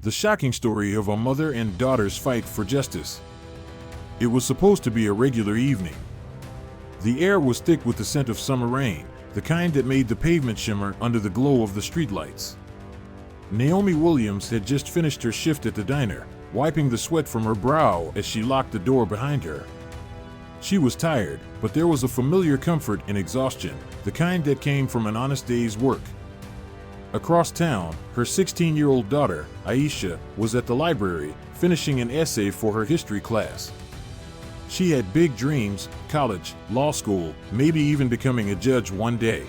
The shocking story of a mother and daughter's fight for justice. It was supposed to be a regular evening. The air was thick with the scent of summer rain, the kind that made the pavement shimmer under the glow of the streetlights. Naomi Williams had just finished her shift at the diner, wiping the sweat from her brow as she locked the door behind her. She was tired, but there was a familiar comfort in exhaustion, the kind that came from an honest day's work. Across town, her 16-year-old daughter, Aisha, was at the library, finishing an essay for her history class. She had big dreams: college, law school, maybe even becoming a judge one day.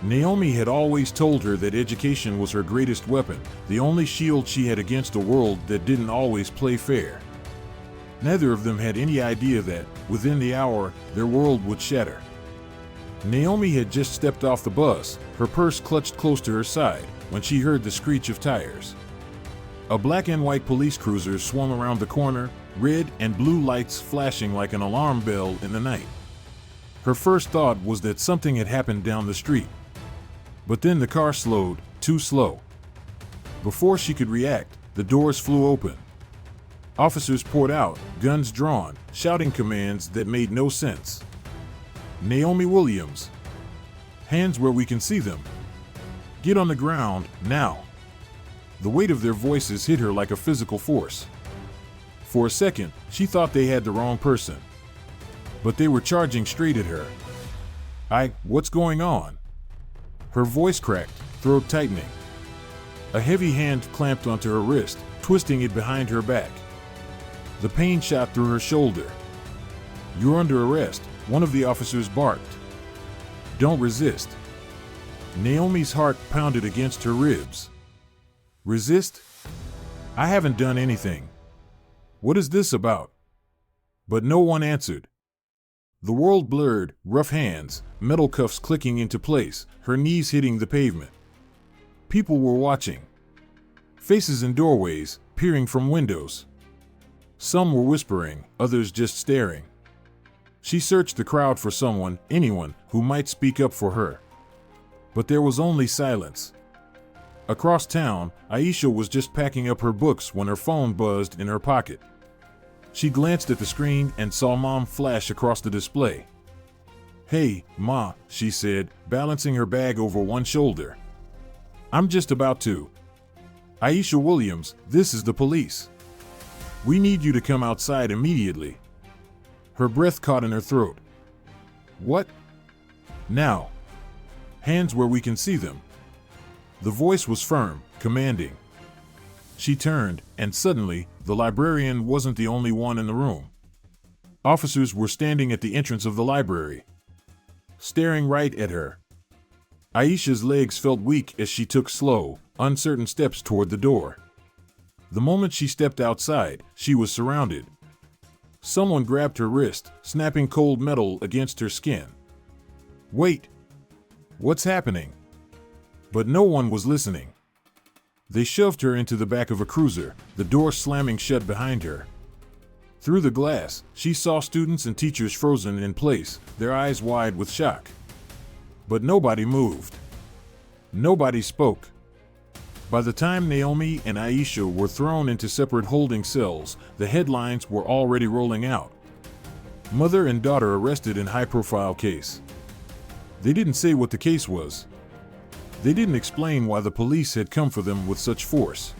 Naomi had always told her that education was her greatest weapon, the only shield she had against a world that didn't always play fair. Neither of them had any idea that, within the hour, their world would shatter. Naomi had just stepped off the bus, her purse clutched close to her side, when she heard the screech of tires. A black and white police cruiser swung around the corner, red and blue lights flashing like an alarm bell in the night. Her first thought was that something had happened down the street. But then the car slowed, too slow. Before she could react, the doors flew open. Officers poured out, guns drawn, shouting commands that made no sense. Naomi Williams. Hands where we can see them. Get on the ground, now. The weight of their voices hit her like a physical force. For a second, she thought they had the wrong person. But they were charging straight at her. What's going on? Her voice cracked, throat tightening. A heavy hand clamped onto her wrist, twisting it behind her back. The pain shot through her shoulder. You're under arrest, one of the officers barked. Don't resist. Naomi's heart pounded against her ribs. Resist? I haven't done anything. What is this about? But no one answered. The world blurred, rough hands, metal cuffs clicking into place, her knees hitting the pavement. People were watching. Faces in doorways, peering from windows. Some were whispering, others just staring. She searched the crowd for someone, anyone, who might speak up for her. But there was only silence. Across town, Aisha was just packing up her books when her phone buzzed in her pocket. She glanced at the screen and saw Mom flash across the display. Hey, Ma, she said, balancing her bag over one shoulder. I'm just about to. Aisha Williams, this is the police. We need you to come outside immediately. Her breath caught in her throat. What? Now. Hands where we can see them. The voice was firm, commanding. She turned, and suddenly, the librarian wasn't the only one in the room. Officers were standing at the entrance of the library, staring right at her. Aisha's legs felt weak as she took slow, uncertain steps toward the door. The moment she stepped outside, she was surrounded. Someone grabbed her wrist, snapping cold metal against her skin. Wait! What's happening? But no one was listening. They shoved her into the back of a cruiser, the door slamming shut behind her. Through the glass, she saw students and teachers frozen in place, their eyes wide with shock. But nobody moved. Nobody spoke. By the time Naomi and Aisha were thrown into separate holding cells, the headlines were already rolling out. Mother and daughter arrested in high-profile case. They didn't say what the case was. They didn't explain why the police had come for them with such force.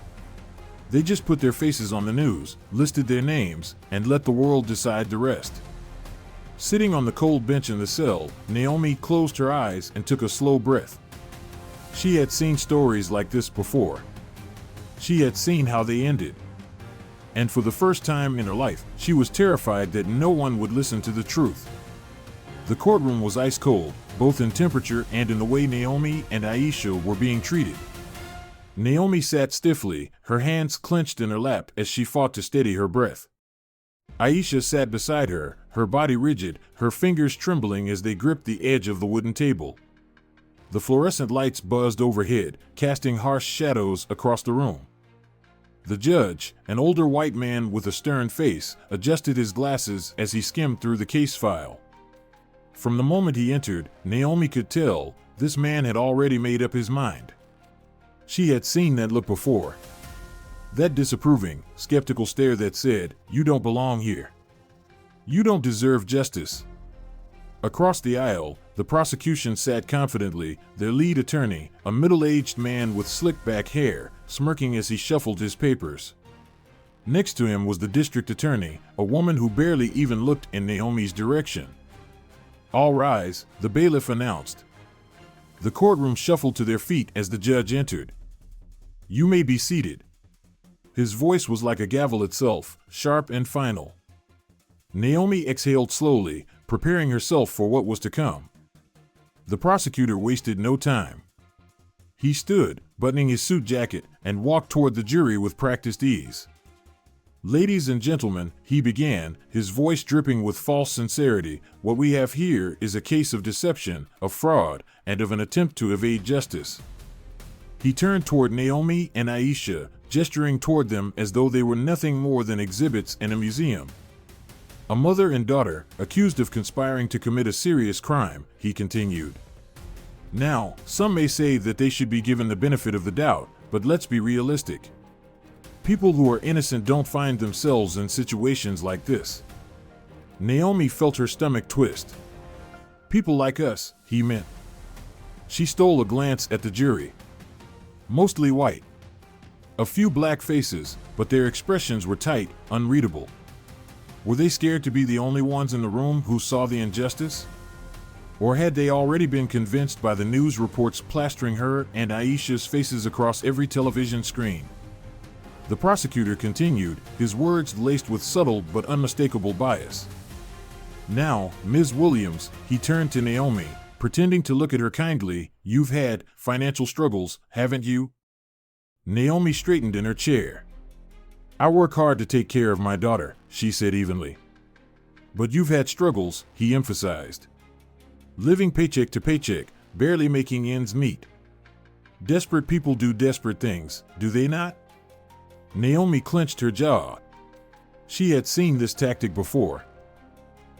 They just put their faces on the news, listed their names, and let the world decide the rest. Sitting on the cold bench in the cell, Naomi closed her eyes and took a slow breath. She had seen stories like this before. She had seen how they ended. And for the first time in her life, she was terrified that no one would listen to the truth. The courtroom was ice cold, both in temperature and in the way Naomi and Aisha were being treated. Naomi sat stiffly, her hands clenched in her lap as she fought to steady her breath. Aisha sat beside her, her body rigid, her fingers trembling as they gripped the edge of the wooden table. The fluorescent lights buzzed overhead, casting harsh shadows across the room. The judge, an older white man with a stern face, adjusted his glasses as he skimmed through the case file. From the moment he entered, Naomi could tell this man had already made up his mind. She had seen that look before. That disapproving, skeptical stare that said, "You don't belong here. You don't deserve justice." Across the aisle, the prosecution sat confidently, their lead attorney, a middle-aged man with slick-back hair, smirking as he shuffled his papers. Next to him was the district attorney, a woman who barely even looked in Naomi's direction. "All rise," the bailiff announced. The courtroom shuffled to their feet as the judge entered. "You may be seated." His voice was like a gavel itself, sharp and final. Naomi exhaled slowly, preparing herself for what was to come. The prosecutor wasted no time. He stood, buttoning his suit jacket, and walked toward the jury with practiced ease. "Ladies and gentlemen," he began, his voice dripping with false sincerity, "what we have here is a case of deception, of fraud, and of an attempt to evade justice." He turned toward Naomi and Aisha, gesturing toward them as though they were nothing more than exhibits in a museum. "A mother and daughter, accused of conspiring to commit a serious crime," he continued. "Now, some may say that they should be given the benefit of the doubt, but let's be realistic. People who are innocent don't find themselves in situations like this." Naomi felt her stomach twist. "People like us," he meant. She stole a glance at the jury. Mostly white. A few black faces, but their expressions were tight, unreadable. Were they scared to be the only ones in the room who saw the injustice? Or had they already been convinced by the news reports plastering her and Aisha's faces across every television screen? The prosecutor continued, his words laced with subtle but unmistakable bias. "Now, Ms. Williams," he turned to Naomi, pretending to look at her kindly, "you've had financial struggles, haven't you?" Naomi straightened in her chair. "I work hard to take care of my daughter," she said evenly. "But you've had struggles," he emphasized. "Living paycheck to paycheck, barely making ends meet. Desperate people do desperate things, do they not?" Naomi clenched her jaw. She had seen this tactic before.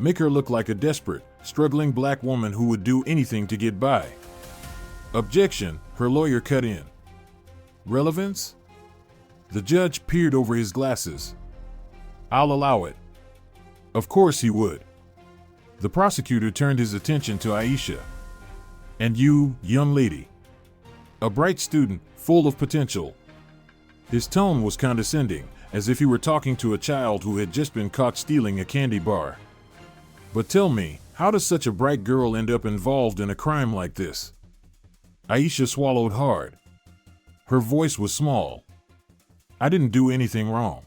Make her look like a desperate, struggling black woman who would do anything to get by. "Objection," her lawyer cut in. "Relevance?" The judge peered over his glasses. "I'll allow it." Of course he would. The prosecutor turned his attention to Aisha. "And you, young lady. A bright student, full of potential." His tone was condescending, as if he were talking to a child who had just been caught stealing a candy bar. "But tell me, how does such a bright girl end up involved in a crime like this?" Aisha swallowed hard. Her voice was small. "I didn't do anything wrong."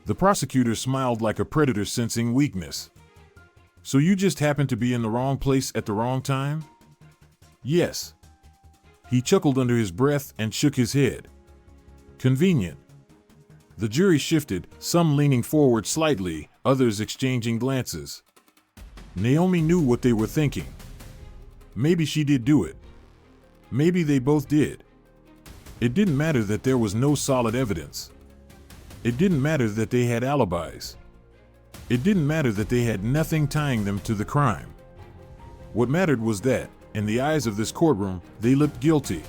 The prosecutor smiled like a predator sensing weakness. "So you just happened to be in the wrong place at the wrong time?" "Yes." He chuckled under his breath and shook his head. "Convenient." The jury shifted, some leaning forward slightly, others exchanging glances. Naomi knew what they were thinking. Maybe she did do it. Maybe they both did. It didn't matter that there was no solid evidence. It didn't matter that they had alibis. It didn't matter that they had nothing tying them to the crime. What mattered was that, in the eyes of this courtroom, they looked guilty.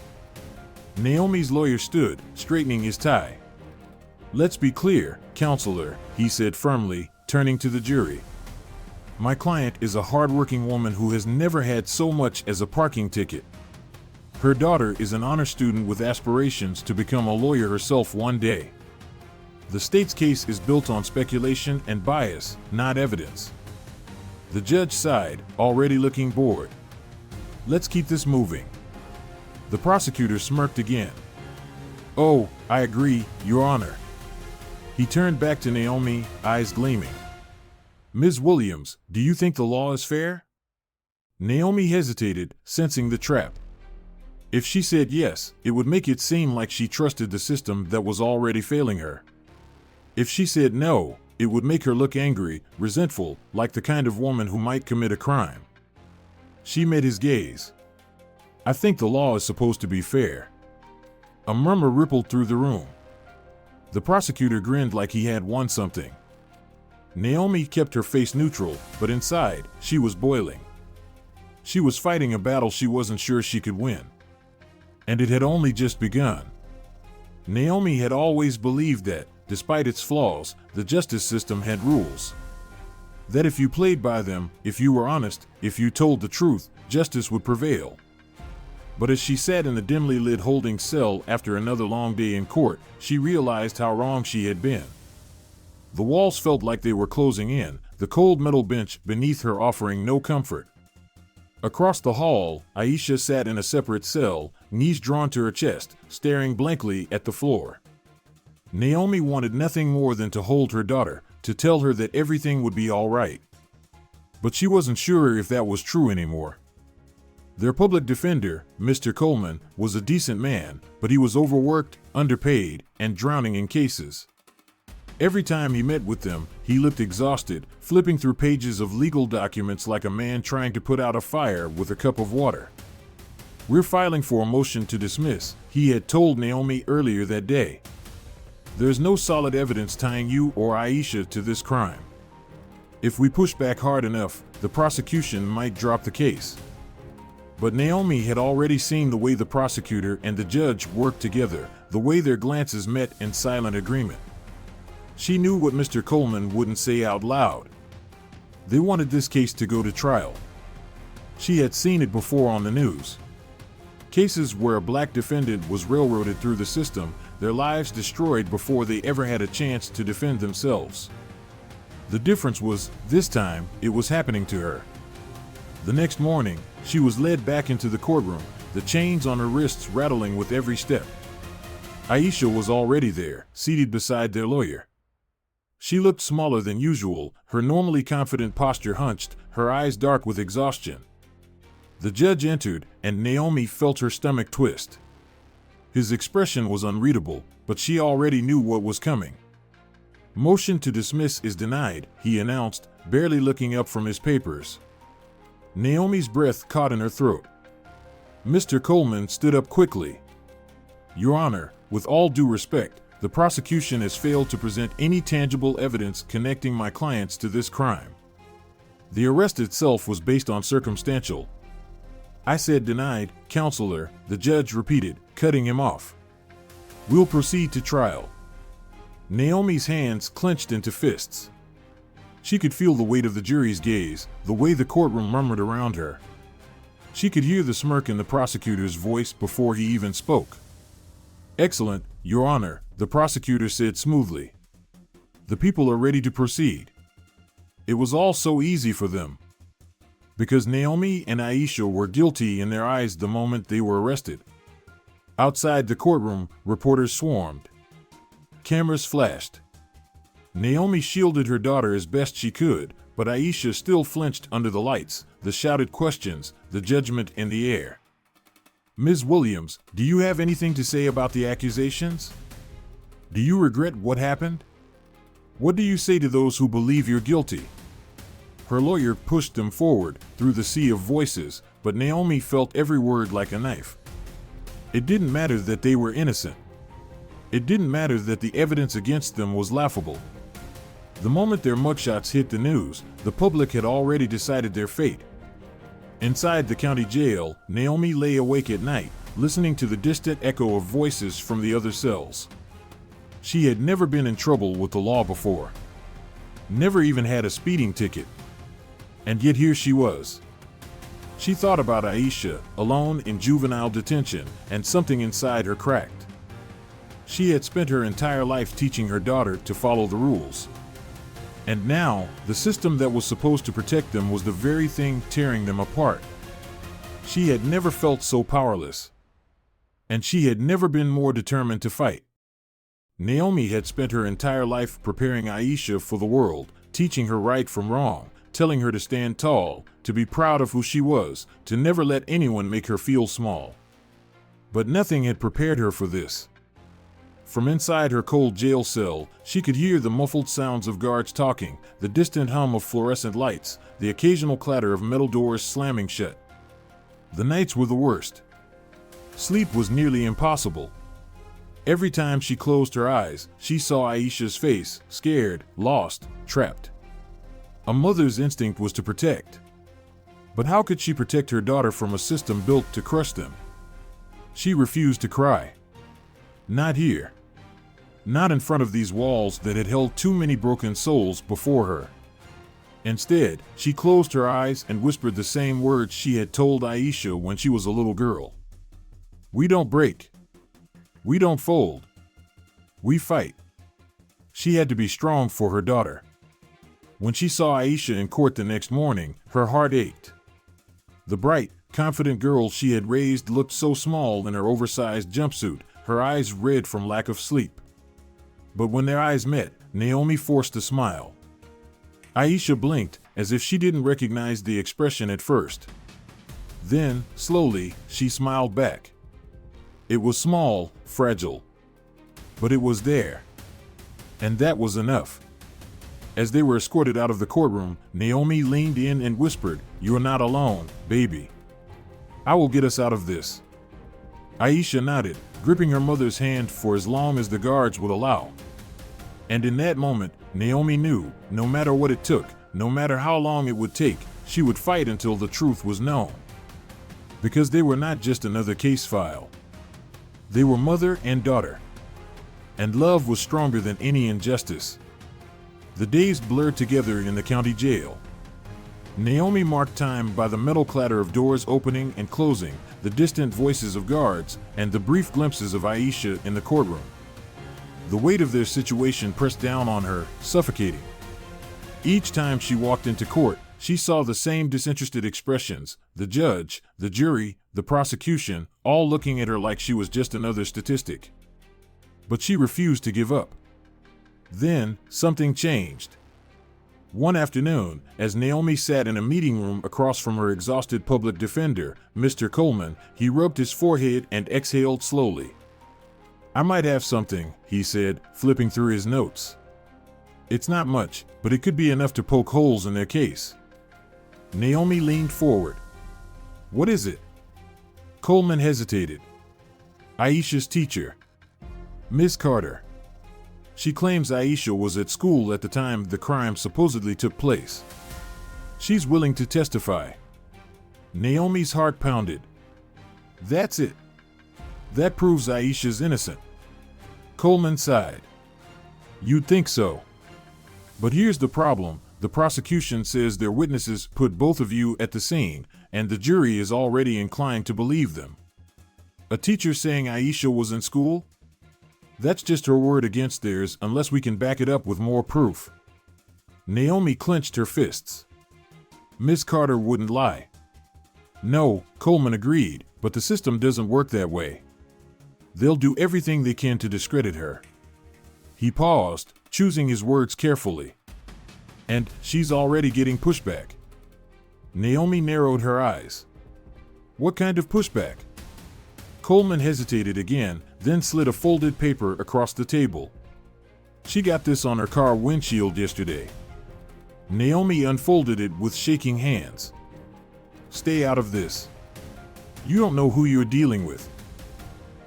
Naomi's lawyer stood, straightening his tie. "Let's be clear, counselor," he said firmly, turning to the jury. "My client is a hard-working woman who has never had so much as a parking ticket. Her daughter is an honor student with aspirations to become a lawyer herself one day. The state's case is built on speculation and bias, not evidence." The judge sighed, already looking bored. "Let's keep this moving." The prosecutor smirked again. "Oh, I agree, Your Honor." He turned back to Naomi, eyes gleaming. "Ms. Williams, do you think the law is fair?" Naomi hesitated, sensing the trap. If she said yes, it would make it seem like she trusted the system that was already failing her. If she said no, it would make her look angry, resentful, like the kind of woman who might commit a crime. She met his gaze. "I think the law is supposed to be fair." A murmur rippled through the room. The prosecutor grinned like he had won something. Naomi kept her face neutral, but inside, she was boiling. She was fighting a battle she wasn't sure she could win. And it had only just begun. Naomi had always believed that, despite its flaws, the justice system had rules. That if you played by them, if you were honest, if you told the truth, justice would prevail. But as she sat in the dimly lit holding cell after another long day in court, she realized how wrong she had been. The walls felt like they were closing in, the cold metal bench beneath her offering no comfort. Across the hall, Aisha sat in a separate cell, knees drawn to her chest, staring blankly at the floor. Naomi wanted nothing more than to hold her daughter, to tell her that everything would be all right. But she wasn't sure if that was true anymore. Their public defender, Mr. Coleman, was a decent man, but he was overworked, underpaid, and drowning in cases. Every time he met with them, he looked exhausted, flipping through pages of legal documents like a man trying to put out a fire with a cup of water. "We're filing for a motion to dismiss," he had told Naomi earlier that day. "There's no solid evidence tying you or Aisha to this crime. If we push back hard enough, the prosecution might drop the case." But Naomi had already seen the way the prosecutor and the judge worked together, the way their glances met in silent agreement. She knew what Mr. Coleman wouldn't say out loud. They wanted this case to go to trial. She had seen it before on the news. Cases where a black defendant was railroaded through the system, their lives destroyed before they ever had a chance to defend themselves. The difference was, this time, it was happening to her. The next morning, she was led back into the courtroom, the chains on her wrists rattling with every step. Aisha was already there, seated beside their lawyer. She looked smaller than usual, her normally confident posture hunched, her eyes dark with exhaustion. The judge entered, and Naomi felt her stomach twist. His expression was unreadable, but she already knew what was coming. "Motion to dismiss is denied," he announced, barely looking up from his papers. Naomi's breath caught in her throat. Mr. Coleman stood up quickly. "Your Honor, with all due respect, the prosecution has failed to present any tangible evidence connecting my clients to this crime. The arrest itself was based on circumstantial." "I said denied, Counselor," the judge repeated, cutting him off. "We'll proceed to trial." Naomi's hands clenched into fists. She could feel the weight of the jury's gaze, the way the courtroom murmured around her. She could hear the smirk in the prosecutor's voice before he even spoke. "Excellent, Your Honor," the prosecutor said smoothly. "The people are ready to proceed." It was all so easy for them. Because Naomi and Aisha were guilty in their eyes the moment they were arrested. Outside the courtroom, reporters swarmed. Cameras flashed. Naomi shielded her daughter as best she could, but Aisha still flinched under the lights, the shouted questions, the judgment in the air. "Ms. Williams, do you have anything to say about the accusations? Do you regret what happened? What do you say to those who believe you're guilty?" Her lawyer pushed them forward, through the sea of voices, but Naomi felt every word like a knife. It didn't matter that they were innocent. It didn't matter that the evidence against them was laughable. The moment their mugshots hit the news, the public had already decided their fate. Inside the county jail, Naomi lay awake at night, listening to the distant echo of voices from the other cells. She had never been in trouble with the law before. Never even had a speeding ticket. And yet here she was. She thought about Aisha, alone in juvenile detention, and something inside her cracked. She had spent her entire life teaching her daughter to follow the rules. And now, the system that was supposed to protect them was the very thing tearing them apart. She had never felt so powerless. And she had never been more determined to fight. Naomi had spent her entire life preparing Aisha for the world, teaching her right from wrong, telling her to stand tall, to be proud of who she was, to never let anyone make her feel small. But nothing had prepared her for this. From inside her cold jail cell, she could hear the muffled sounds of guards talking, the distant hum of fluorescent lights, the occasional clatter of metal doors slamming shut. The nights were the worst. Sleep was nearly impossible. Every time she closed her eyes, she saw Aisha's face, scared, lost, trapped. A mother's instinct was to protect. But how could she protect her daughter from a system built to crush them? She refused to cry. Not here. Not in front of these walls that had held too many broken souls before her. Instead, she closed her eyes and whispered the same words she had told Aisha when she was a little girl. "We don't break. We don't fold. We fight." She had to be strong for her daughter. When she saw Aisha in court the next morning, her heart ached. The bright, confident girl she had raised looked so small in her oversized jumpsuit, her eyes red from lack of sleep. But when their eyes met, Naomi forced a smile. Aisha blinked, as if she didn't recognize the expression at first. Then, slowly, she smiled back. It was small, fragile. But it was there. And that was enough. As they were escorted out of the courtroom, Naomi leaned in and whispered, "You're not alone, baby. I will get us out of this." Aisha nodded, gripping her mother's hand for as long as the guards would allow. And in that moment, Naomi knew, no matter what it took, no matter how long it would take, she would fight until the truth was known. Because they were not just another case file. They were mother and daughter. And love was stronger than any injustice. The days blurred together in the county jail. Naomi marked time by the metal clatter of doors opening and closing, the distant voices of guards, and the brief glimpses of Aisha in the courtroom. The weight of their situation pressed down on her, suffocating. Each time she walked into court, she saw the same disinterested expressions, the judge, the jury, the prosecution, all looking at her like she was just another statistic. But she refused to give up. Then, something changed. One afternoon, as Naomi sat in a meeting room across from her exhausted public defender, Mr. Coleman, he rubbed his forehead and exhaled slowly. "I might have something," he said, flipping through his notes. "It's not much, but it could be enough to poke holes in their case." Naomi leaned forward. "What is it?" Coleman hesitated. "Aisha's teacher. Miss Carter. She claims Aisha was at school at the time the crime supposedly took place. She's willing to testify." Naomi's heart pounded. "That's it. That proves Aisha's innocent." Coleman sighed. "You'd think so. But here's the problem. The prosecution says their witnesses put both of you at the scene, and the jury is already inclined to believe them. A teacher saying Aisha was in school? That's just her word against theirs unless we can back it up with more proof." Naomi clenched her fists. Miss Carter wouldn't lie. "No," Coleman agreed, "but the system doesn't work that way. They'll do everything they can to discredit her." He paused, choosing his words carefully. "And she's already getting pushback." Naomi narrowed her eyes. "What kind of pushback?" Coleman hesitated again, then slid a folded paper across the table. "She got this on her car windshield yesterday." Naomi unfolded it with shaking hands. "Stay out of this. You don't know who you're dealing with."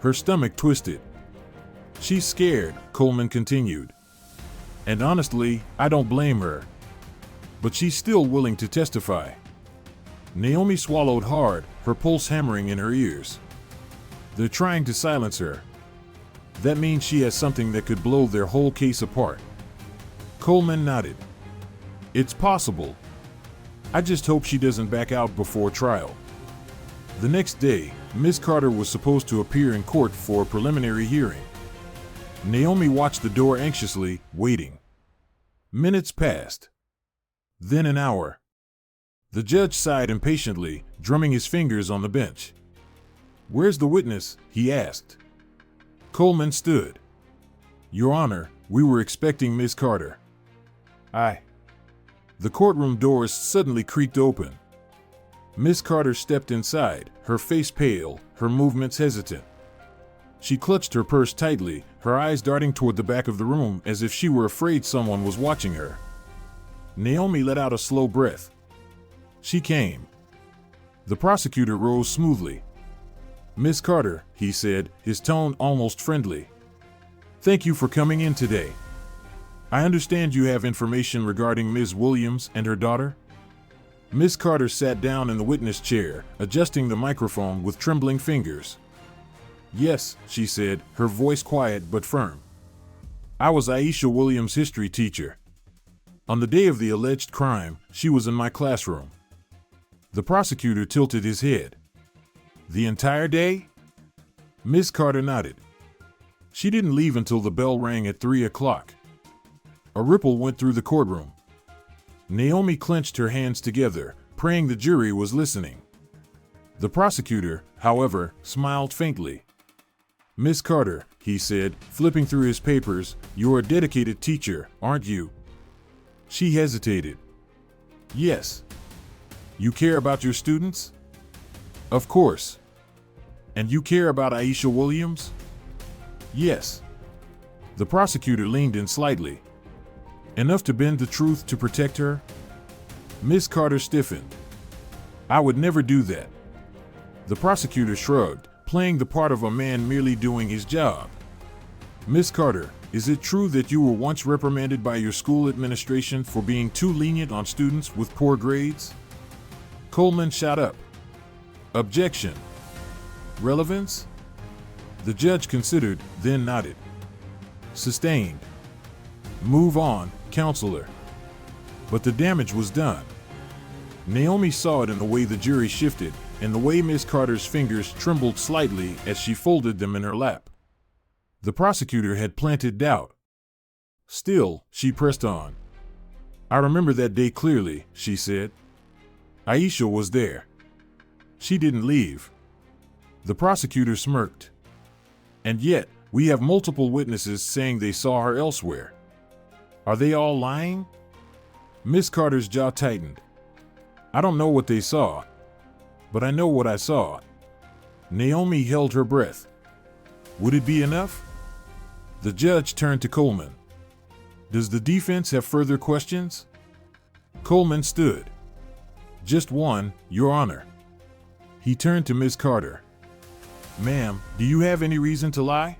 Her stomach twisted. "She's scared," Coleman continued. "And honestly, I don't blame her. But she's still willing to testify." Naomi swallowed hard, her pulse hammering in her ears. "They're trying to silence her. That means she has something that could blow their whole case apart." Coleman nodded. "It's possible. I just hope she doesn't back out before trial." The next day, Miss Carter was supposed to appear in court for a preliminary hearing. Naomi watched the door anxiously, waiting. Minutes passed. Then an hour. The judge sighed impatiently, drumming his fingers on the bench. "Where's the witness?" he asked. Coleman stood. "Your Honor, we were expecting Miss Carter." "Aye." The courtroom doors suddenly creaked open. Miss Carter stepped inside, her face pale, her movements hesitant. She clutched her purse tightly, her eyes darting toward the back of the room as if she were afraid someone was watching her. Naomi let out a slow breath. She came. The prosecutor rose smoothly. "Miss Carter," he said, his tone almost friendly. "Thank you for coming in today. I understand you have information regarding Ms. Williams and her daughter?" Miss Carter sat down in the witness chair, adjusting the microphone with trembling fingers. "Yes," she said, her voice quiet but firm. I was Aisha Williams' history teacher. On the day of the alleged crime, she was in my classroom. The prosecutor tilted his head. The entire day? Miss Carter nodded. She didn't leave until the bell rang at 3 o'clock. A ripple went through the courtroom. Naomi clenched her hands together, praying the jury was listening. The prosecutor, however, smiled faintly. Miss Carter, he said, flipping through his papers, you're a dedicated teacher, aren't you? She hesitated. Yes. You care about your students? Of course. And you care about Aisha Williams? Yes. The prosecutor leaned in slightly. Enough to bend the truth to protect her? Miss Carter stiffened. I would never do that. The prosecutor shrugged, playing the part of a man merely doing his job. Miss Carter, is it true that you were once reprimanded by your school administration for being too lenient on students with poor grades? Coleman shot up. Objection. Relevance? The judge considered, then nodded. Sustained. Move on, counselor. But the damage was done. Naomi saw it in the way the jury shifted, and the way Miss Carter's fingers trembled slightly as she folded them in her lap. The prosecutor had planted doubt. Still, she pressed on. I remember that day clearly, she said. Aisha was there. She didn't leave. The prosecutor smirked. And yet, we have multiple witnesses saying they saw her elsewhere. Are they all lying? Miss Carter's jaw tightened. I don't know what they saw, but I know what I saw. Naomi held her breath. Would it be enough? The judge turned to Coleman. Does the defense have further questions? Coleman stood. Just one, Your Honor. He turned to Miss Carter. Ma'am, do you have any reason to lie?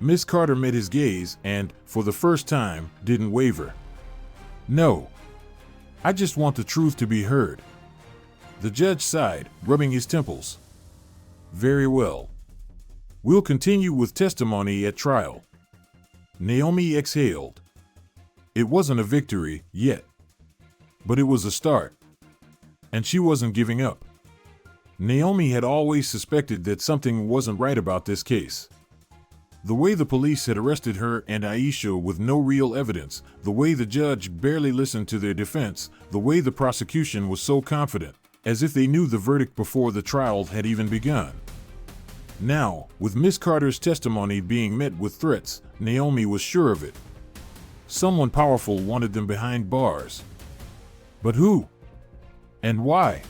Miss Carter met his gaze and, for the first time, didn't waver. No. I just want the truth to be heard. The judge sighed, rubbing his temples. Very well. We'll continue with testimony at trial. Naomi exhaled. It wasn't a victory, yet. But it was a start. And she wasn't giving up. Naomi had always suspected that something wasn't right about this case. The way the police had arrested her and Aisha with no real evidence, the way the judge barely listened to their defense, the way the prosecution was so confident, as if they knew the verdict before the trial had even begun. Now, with Miss Carter's testimony being met with threats, Naomi was sure of it. Someone powerful wanted them behind bars. But who? And why?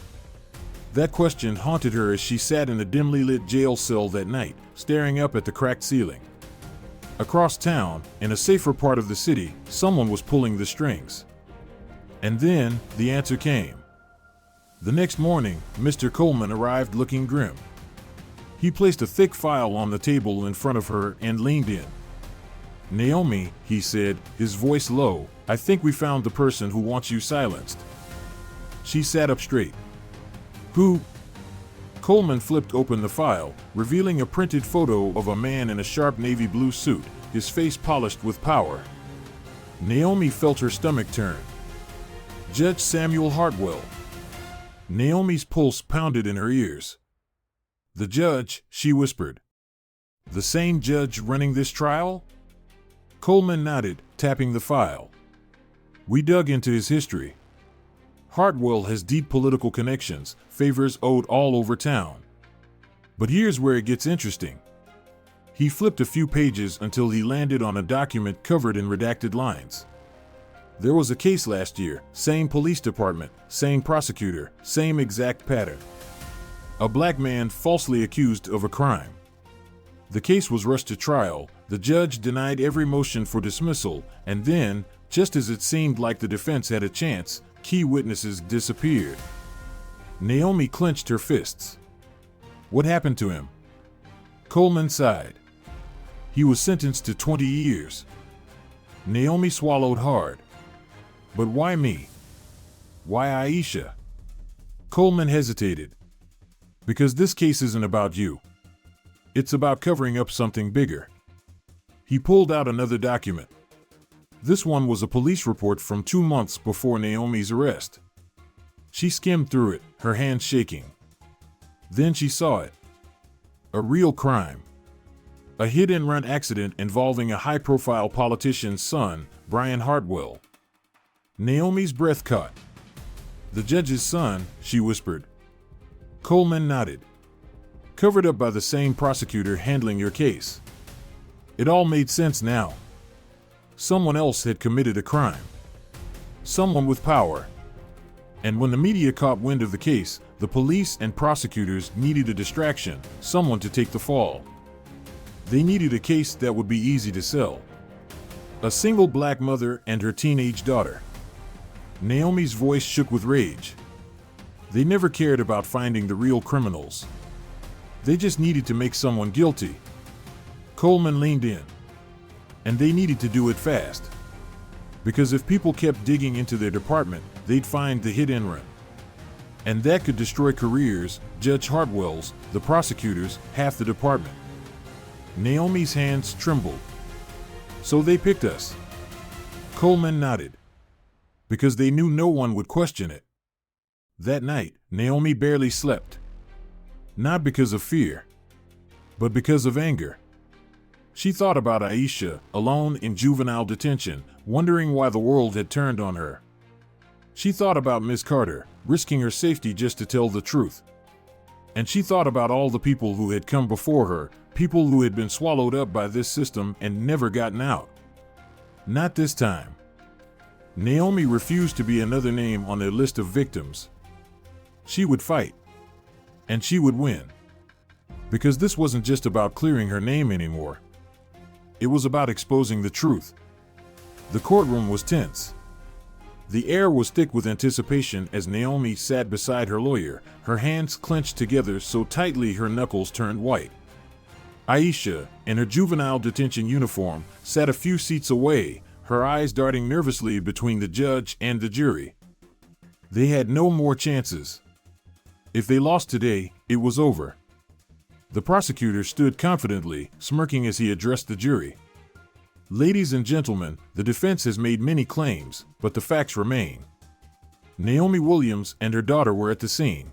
That question haunted her as she sat in a dimly lit jail cell that night, staring up at the cracked ceiling. Across town, in a safer part of the city, someone was pulling the strings. And then, the answer came. The next morning, Mr. Coleman arrived looking grim. He placed a thick file on the table in front of her and leaned in. Naomi, he said, his voice low, I think we found the person who wants you silenced. She sat up straight. Who? Coleman flipped open the file, revealing a printed photo of a man in a sharp navy blue suit, his face polished with power. Naomi felt her stomach turn. Judge Samuel Hartwell. Naomi's pulse pounded in her ears. The judge, she whispered. The same judge running this trial? Coleman nodded, tapping the file. We dug into his history. Hartwell has deep political connections, favors owed all over town. But here's where it gets interesting. He flipped a few pages until he landed on a document covered in redacted lines. There was a case last year, same police department, same prosecutor, same exact pattern. A black man falsely accused of a crime. The case was rushed to trial, the judge denied every motion for dismissal, and then, just as it seemed like the defense had a chance, key witnesses disappeared. Naomi clenched her fists. What happened to him? Coleman sighed. He was sentenced to 20 years. Naomi swallowed hard. But why me? Why Aisha? Coleman hesitated. Because this case isn't about you. It's about covering up something bigger. He pulled out another document. This one was a police report from 2 months before Naomi's arrest. She skimmed through it, her hands shaking. Then she saw it. A real crime. A hit-and-run accident involving a high-profile politician's son, Brian Hartwell. Naomi's breath caught. "The judge's son," she whispered. Coleman nodded. "Covered up by the same prosecutor handling your case." It all made sense now. Someone else had committed a crime. Someone with power. And when the media caught wind of the case, the police and prosecutors needed a distraction, someone to take the fall. They needed a case that would be easy to sell. A single black mother and her teenage daughter. Naomi's voice shook with rage. They never cared about finding the real criminals. They just needed to make someone guilty. Coleman leaned in. And they needed to do it fast. Because if people kept digging into their department, they'd find the hit and run. And that could destroy careers, Judge Hartwell's, the prosecutors, half the department. Naomi's hands trembled. "So they picked us." Coleman nodded. Because they knew no one would question it. That night, Naomi barely slept. Not because of fear, but because of anger. She thought about Aisha, alone in juvenile detention, wondering why the world had turned on her. She thought about Miss Carter, risking her safety just to tell the truth. And she thought about all the people who had come before her, people who had been swallowed up by this system and never gotten out. Not this time. Naomi refused to be another name on their list of victims. She would fight. And she would win. Because this wasn't just about clearing her name anymore. It was about exposing the truth. The courtroom was tense. The air was thick with anticipation as Naomi sat beside her lawyer, her hands clenched together so tightly her knuckles turned white. Aisha, in her juvenile detention uniform, sat a few seats away, her eyes darting nervously between the judge and the jury. They had no more chances. If they lost today, it was over. The prosecutor stood confidently, smirking as he addressed the jury. "Ladies and gentlemen, the defense has made many claims, but the facts remain. Naomi Williams and her daughter were at the scene.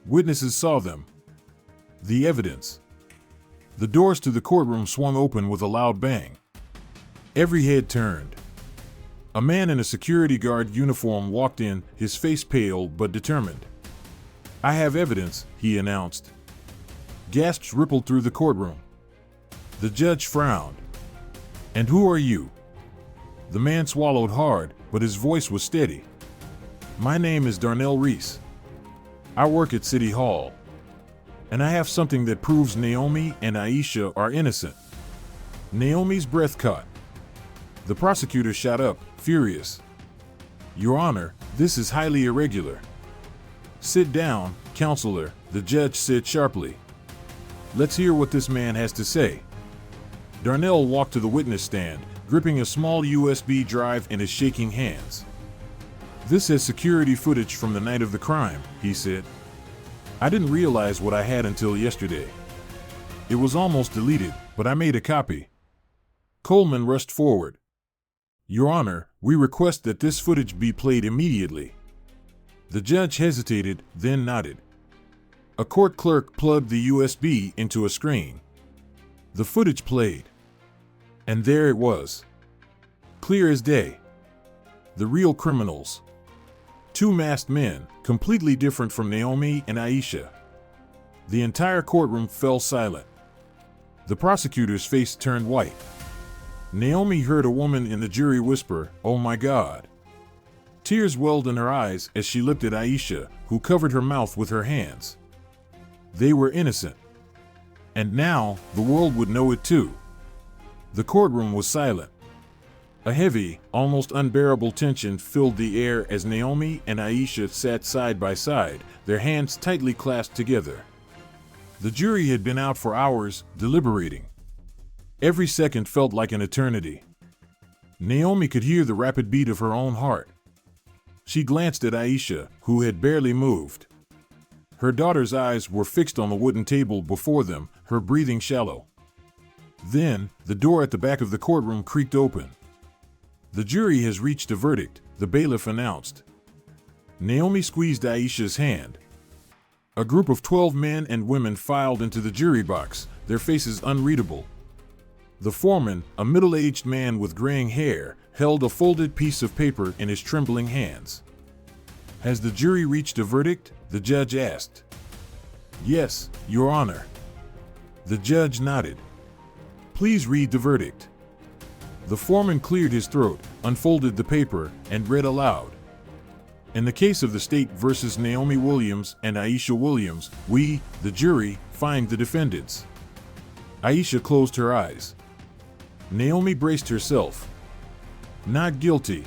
Witnesses saw them. The evidence." The doors to the courtroom swung open with a loud bang. Every head turned. A man in a security guard uniform walked in, his face pale but determined. "I have evidence," he announced. Gasps rippled through the courtroom. The judge frowned. "And who are you?" The man swallowed hard, but his voice was steady. "My name is Darnell Reese. I work at City Hall. And I have something that proves Naomi and Aisha are innocent." Naomi's breath caught. The prosecutor shot up, furious. "Your Honor, this is highly irregular." "Sit down, counselor," the judge said sharply. "Let's hear what this man has to say." Darnell walked to the witness stand, gripping a small USB drive in his shaking hands. "This is security footage from the night of the crime," he said. "I didn't realize what I had until yesterday. It was almost deleted, but I made a copy." Coleman rushed forward. "Your Honor, we request that this footage be played immediately." The judge hesitated, then nodded. A court clerk plugged the USB into a screen. The footage played. And there it was. Clear as day. The real criminals. Two masked men, completely different from Naomi and Aisha. The entire courtroom fell silent. The prosecutor's face turned white. Naomi heard a woman in the jury whisper, "Oh my God." Tears welled in her eyes as she looked at Aisha, who covered her mouth with her hands. They were innocent. And now, the world would know it too. The courtroom was silent. A heavy, almost unbearable tension filled the air as Naomi and Aisha sat side by side, their hands tightly clasped together. The jury had been out for hours, deliberating. Every second felt like an eternity. Naomi could hear the rapid beat of her own heart. She glanced at Aisha, who had barely moved. Her daughter's eyes were fixed on the wooden table before them, her breathing shallow. Then, the door at the back of the courtroom creaked open. "The jury has reached a verdict," the bailiff announced. Naomi squeezed Aisha's hand. A group of 12 men and women filed into the jury box, their faces unreadable. The foreman, a middle-aged man with graying hair, held a folded piece of paper in his trembling hands. "Has the jury reached a verdict?" the judge asked. "Yes, Your Honor." The judge nodded. "Please read the verdict." The foreman cleared his throat, unfolded the paper, and read aloud. "In the case of the state versus Naomi Williams and Aisha Williams, we, the jury, find the defendants." Aisha closed her eyes. Naomi braced herself. "Not guilty."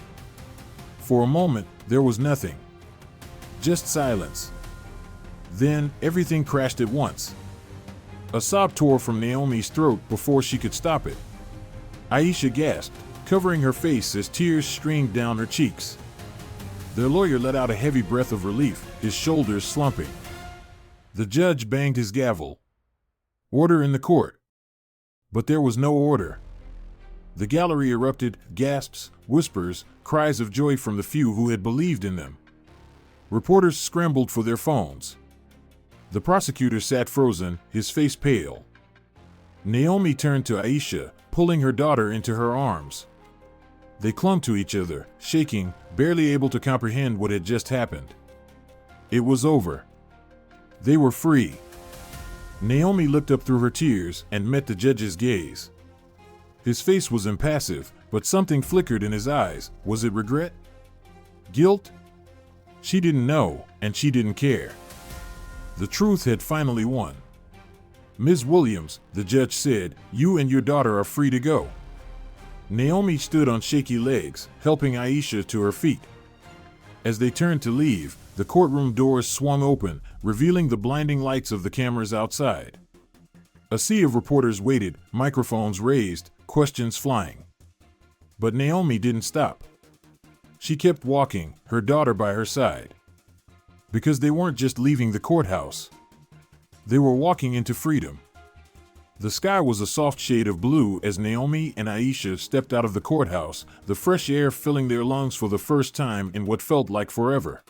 For a moment, there was nothing. Just silence. Then, everything crashed at once. A sob tore from Naomi's throat before she could stop it. Aisha gasped, covering her face as tears streamed down her cheeks. Their lawyer let out a heavy breath of relief, his shoulders slumping. The judge banged his gavel. "Order in the court." But there was no order. The gallery erupted, gasps, whispers, cries of joy from the few who had believed in them. Reporters scrambled for their phones. The prosecutor sat frozen, his face pale. Naomi turned to Aisha, pulling her daughter into her arms. They clung to each other, shaking, barely able to comprehend what had just happened. It was over. They were free. Naomi looked up through her tears and met the judge's gaze. His face was impassive, but something flickered in his eyes. Was it regret? Guilt? She didn't know, and she didn't care. The truth had finally won. "Ms. Williams," the judge said, "you and your daughter are free to go." Naomi stood on shaky legs, helping Aisha to her feet. As they turned to leave, the courtroom doors swung open, revealing the blinding lights of the cameras outside. A sea of reporters waited, microphones raised, questions flying. But Naomi didn't stop. She kept walking, her daughter by her side. Because they weren't just leaving the courthouse. They were walking into freedom. The sky was a soft shade of blue as Naomi and Aisha stepped out of the courthouse, the fresh air filling their lungs for the first time in what felt like forever.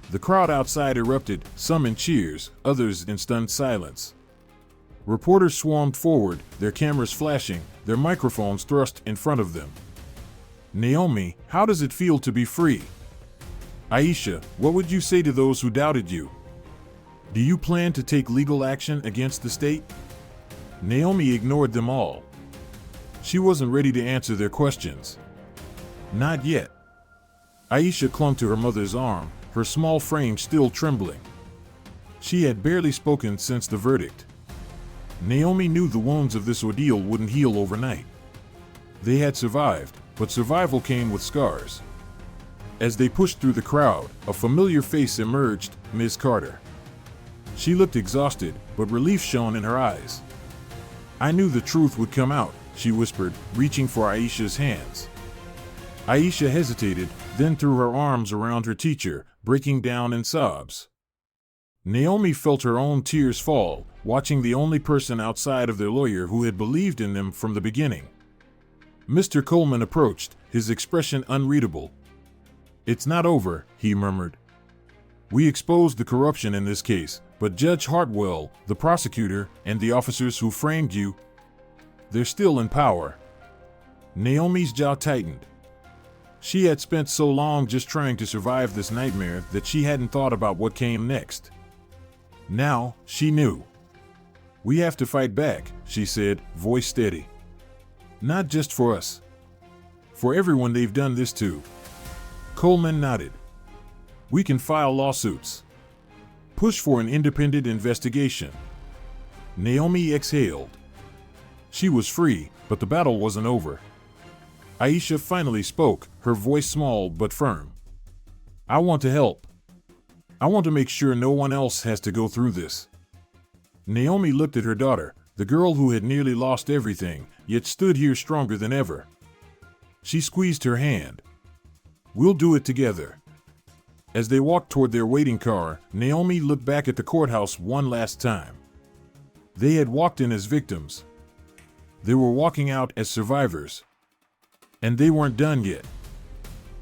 The crowd outside erupted, some in cheers, others in stunned silence. Reporters swarmed forward, their cameras flashing, their microphones thrust in front of them. "Naomi, how does it feel to be free?" "Aisha, what would you say to those who doubted you? Do you plan to take legal action against the state?" Naomi ignored them all. She wasn't ready to answer their questions. Not yet. Aisha clung to her mother's arm, her small frame still trembling. She had barely spoken since the verdict. Naomi knew the wounds of this ordeal wouldn't heal overnight. They had survived, but survival came with scars. As they pushed through the crowd, a familiar face emerged, Ms. Carter. She looked exhausted, but relief shone in her eyes. "I knew the truth would come out," she whispered, reaching for Aisha's hands. Aisha hesitated, then threw her arms around her teacher, breaking down in sobs. Naomi felt her own tears fall, watching the only person outside of their lawyer who had believed in them from the beginning. Mr. Coleman approached, his expression unreadable. "It's not over," he murmured. "We exposed the corruption in this case, but Judge Hartwell, the prosecutor, and the officers who framed you, they're still in power." Naomi's jaw tightened. She had spent so long just trying to survive this nightmare that she hadn't thought about what came next. Now, she knew. "We have to fight back," she said, voice steady. "Not just for us. For everyone they've done this to." Coleman nodded. "We can file lawsuits. Push for an independent investigation." Naomi exhaled. She was free, but the battle wasn't over. Aisha finally spoke, her voice small but firm. "I want to help. I want to make sure no one else has to go through this." Naomi looked at her daughter, the girl who had nearly lost everything, yet stood here stronger than ever. She squeezed her hand. "We'll do it together." As they walked toward their waiting car, Naomi looked back at the courthouse one last time. They had walked in as victims. They were walking out as survivors. And they weren't done yet.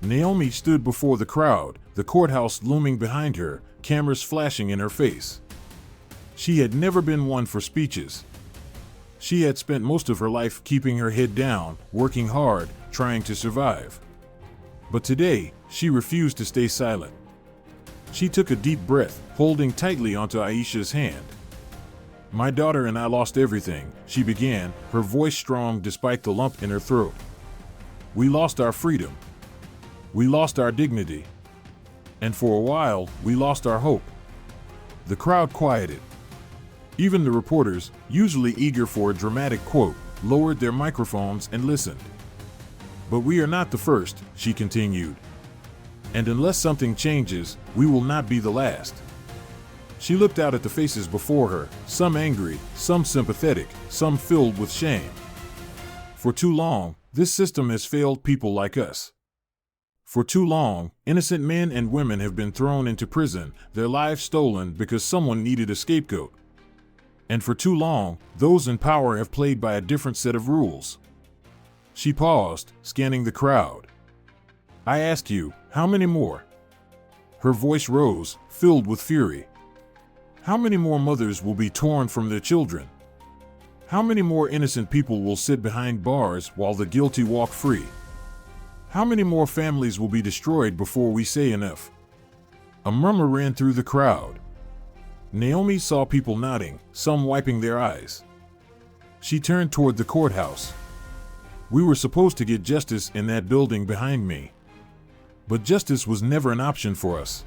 Naomi stood before the crowd, the courthouse looming behind her, cameras flashing in her face. She had never been one for speeches. She had spent most of her life keeping her head down, working hard, trying to survive. But today, she refused to stay silent. She took a deep breath, holding tightly onto Aisha's hand. "My daughter and I lost everything," she began, her voice strong despite the lump in her throat. "We lost our freedom. We lost our dignity. And for a while, we lost our hope." The crowd quieted. Even the reporters, usually eager for a dramatic quote, lowered their microphones and listened. "But we are not the first," she continued. "And unless something changes, we will not be the last." She looked out at the faces before her, some angry, some sympathetic, some filled with shame. For too long, this system has failed people like us. For too long, innocent men and women have been thrown into prison, their lives stolen because someone needed a scapegoat. And for too long, those in power have played by a different set of rules. She paused, scanning the crowd. "I ask you, how many more?" Her voice rose, filled with fury. "How many more mothers will be torn from their children? How many more innocent people will sit behind bars while the guilty walk free? How many more families will be destroyed before we say enough?" A murmur ran through the crowd. Naomi saw people nodding, some wiping their eyes. She turned toward the courthouse. "We were supposed to get justice in that building behind me. But justice was never an option for us.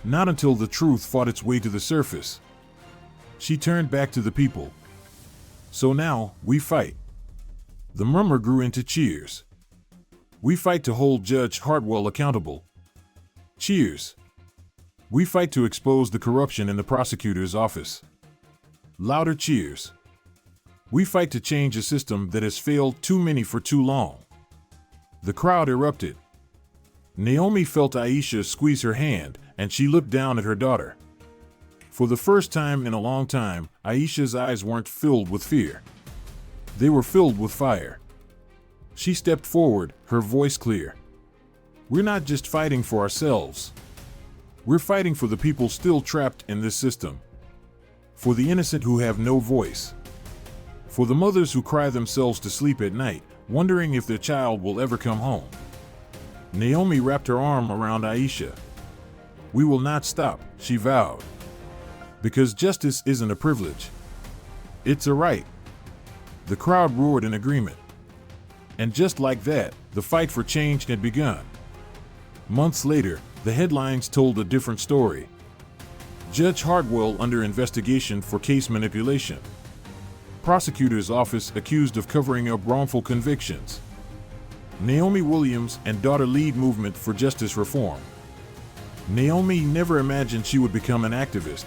Not until the truth fought its way to the surface." She turned back to the people. "So now, we fight." The murmur grew into cheers. "We fight to hold Judge Hartwell accountable." Cheers. "We fight to expose the corruption in the prosecutor's office." Louder cheers. "We fight to change a system that has failed too many for too long." The crowd erupted. Naomi felt Aisha squeeze her hand, and she looked down at her daughter. For the first time in a long time, Aisha's eyes weren't filled with fear. They were filled with fire. She stepped forward, her voice clear. "We're not just fighting for ourselves. We're fighting for the people still trapped in this system. For the innocent who have no voice. For the mothers who cry themselves to sleep at night, wondering if their child will ever come home." Naomi wrapped her arm around Aisha. "We will not stop," she vowed. "Because justice isn't a privilege. It's a right." The crowd roared in agreement. And just like that, the fight for change had begun. Months later, the headlines told a different story. Judge Hartwell under investigation for case manipulation. Prosecutor's office accused of covering up wrongful convictions. Naomi Williams and daughter lead movement for justice reform. Naomi never imagined she would become an activist.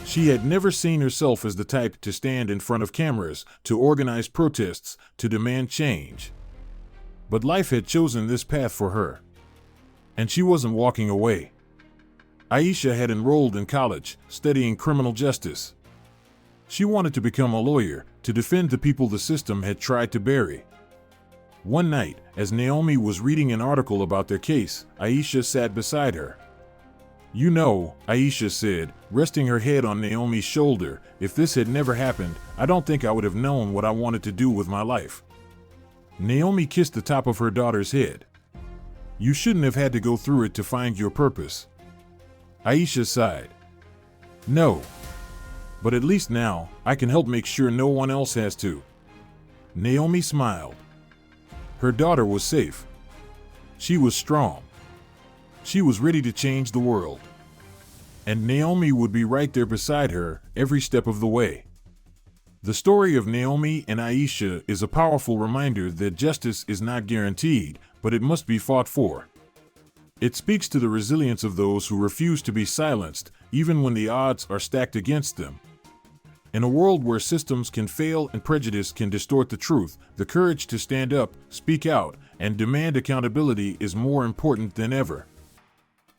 She had never seen herself as the type to stand in front of cameras, to organize protests, to demand change. But life had chosen this path for her. And she wasn't walking away. Aisha had enrolled in college, studying criminal justice. She wanted to become a lawyer, to defend the people the system had tried to bury. One night, as Naomi was reading an article about their case, Aisha sat beside her. "You know," Aisha said, resting her head on Naomi's shoulder, "if this had never happened, I don't think I would have known what I wanted to do with my life." Naomi kissed the top of her daughter's head. "You shouldn't have had to go through it to find your purpose." Aisha sighed. "No. But at least now, I can help make sure no one else has to." Naomi smiled. Her daughter was safe. She was strong. She was ready to change the world. And Naomi would be right there beside her, every step of the way. The story of Naomi and Aisha is a powerful reminder that justice is not guaranteed, but it must be fought for. It speaks to the resilience of those who refuse to be silenced, even when the odds are stacked against them. In a world where systems can fail and prejudice can distort the truth, the courage to stand up, speak out, and demand accountability is more important than ever.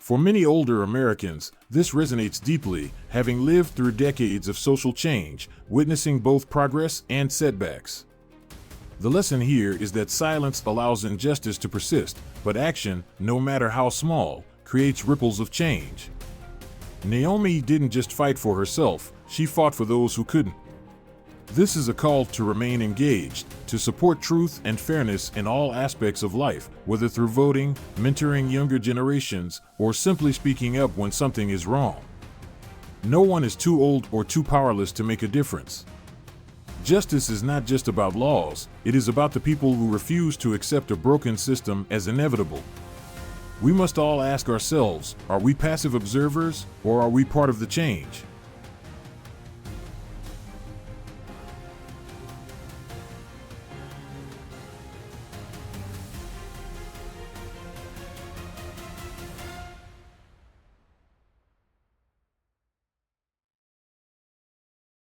For many older Americans, this resonates deeply, having lived through decades of social change, witnessing both progress and setbacks. The lesson here is that silence allows injustice to persist, but action, no matter how small, creates ripples of change. Naomi didn't just fight for herself, she fought for those who couldn't. This is a call to remain engaged, to support truth and fairness in all aspects of life, whether through voting, mentoring younger generations, or simply speaking up when something is wrong. No one is too old or too powerless to make a difference. Justice is not just about laws, it is about the people who refuse to accept a broken system as inevitable. We must all ask ourselves, are we passive observers, or are we part of the change?